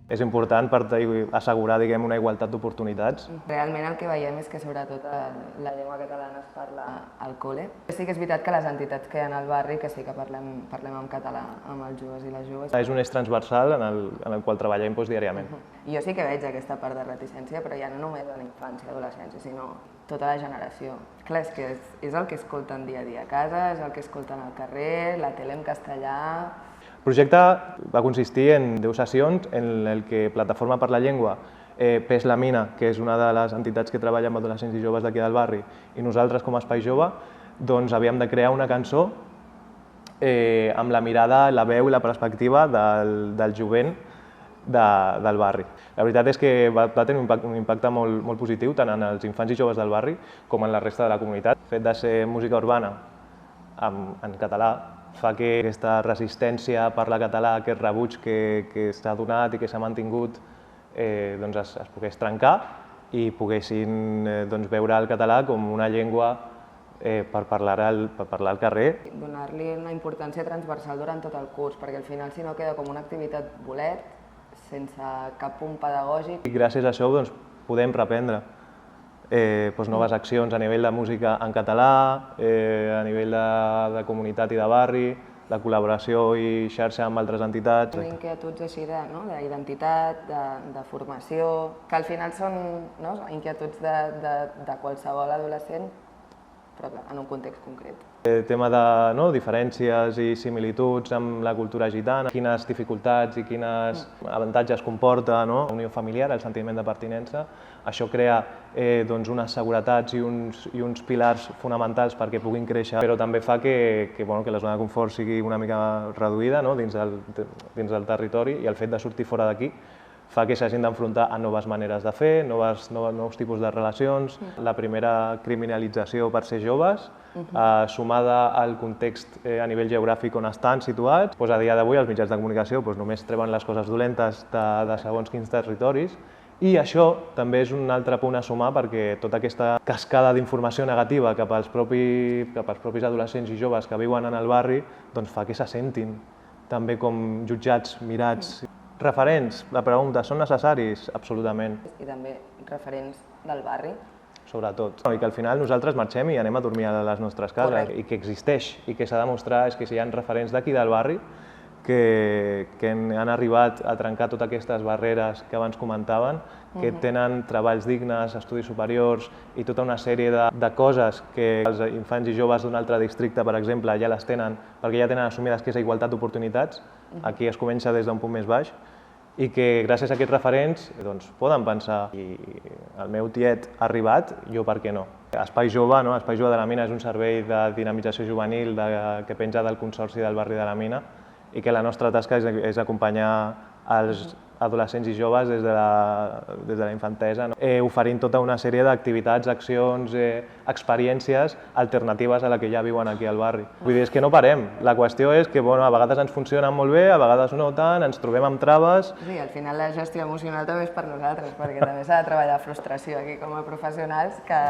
És important per assegurar, diguem, una igualtat d'oportunitats. Realment el que veiem és que sobretot la llengua catalana es parla al col·le. Sí que és veritat que les entitats que hi ha al barri que sí que parlem en català amb els joves i les joves. És un eix transversal en el qual treballem diàriament. Jo sí que veig aquesta part de reticència, però ja no només en infància i adolescència, sinó tota la generació. Clar, és que és el que escolten dia a dia a casa, és el que escolten al carrer, la tele en castellà. El projecte va consistir en 10 sessions en el que Plataforma per la Llengua, PES La Mina, que és una de les entitats que treballa amb adolescents i joves d'aquí del barri, i nosaltres com a Espai Jove, doncs havíem de crear una cançó amb la mirada, la veu i la perspectiva del jovent del barri. La veritat és que va tenir un impacte molt positiu tant en els infants i joves del barri com en la resta de la comunitat. El fet de ser música urbana en català fa que aquesta resistència a parlar català, aquest rebuig que s'ha donat i que s'ha mantingut, es pogués trencar i poguessin veure el català com una llengua per parlar al carrer. Donar-li una importància transversal durant tot el curs, perquè al final si no queda com una activitat bolet, sense cap punt pedagògic. I gràcies a això podem reprendre noves accions a nivell de música en català, a nivell de comunitat i de barri, de col·laboració i xarxa amb altres entitats. Inquietuds així d'identitat, de formació, que al final són inquietuds de qualsevol adolescent, però en un context concret. El tema de diferències i similituds amb la cultura gitana, quines dificultats i quins avantatges comporta la unió familiar, el sentiment de pertinença. Això crea unes seguretats i uns pilars fonamentals perquè puguin créixer, però també fa que la zona de confort sigui una mica reduïda dins del territori, i el fet de sortir fora d'aquí fa que s'hagin d'enfrontar a noves maneres de fer, nous tipus de relacions. La primera criminalització per ser joves, sumada al context a nivell geogràfic on estan situats, a dia d'avui els mitjans de comunicació només treuen les coses dolentes de segons quins territoris, i això també és un altre punt a sumar perquè tota aquesta cascada d'informació negativa cap als propis adolescents i joves que viuen en el barri fa que se sentin també com jutjats, mirats. Referents, la pregunta, són necessaris? Absolutament. I també referents del barri. Sobretot. I que al final nosaltres marxem i anem a dormir a les nostres cases. I que existeix i que s'ha de demostrar és que si hi ha referents d'aquí del barri que han arribat a trencar totes aquestes barreres que abans comentaven, que tenen treballs dignes, estudis superiors i tota una sèrie de coses que els infants i joves d'un altre districte, per exemple, ja les tenen, perquè ja tenen assumides que és igualtat d'oportunitats. Aquí es comença des d'un punt més baix, i que gràcies a aquests referents poden pensar i el meu tiet ha arribat, jo per què no? Espai Jove, Espai Jove de la Mina és un servei de dinamització juvenil que penja del Consorci del barri de la Mina, i que la nostra tasca és acompanyar els adolescents i joves des de la infantesa, oferint tota una sèrie d'activitats, accions, experiències alternatives a la que ja viuen aquí al barri. Vull dir, és que no parem. La qüestió és que a vegades ens funcionen molt bé, a vegades no tant, ens trobem amb traves. Sí, al final la gestió emocional també és per nosaltres, perquè també s'ha de treballar frustració aquí com a professionals, que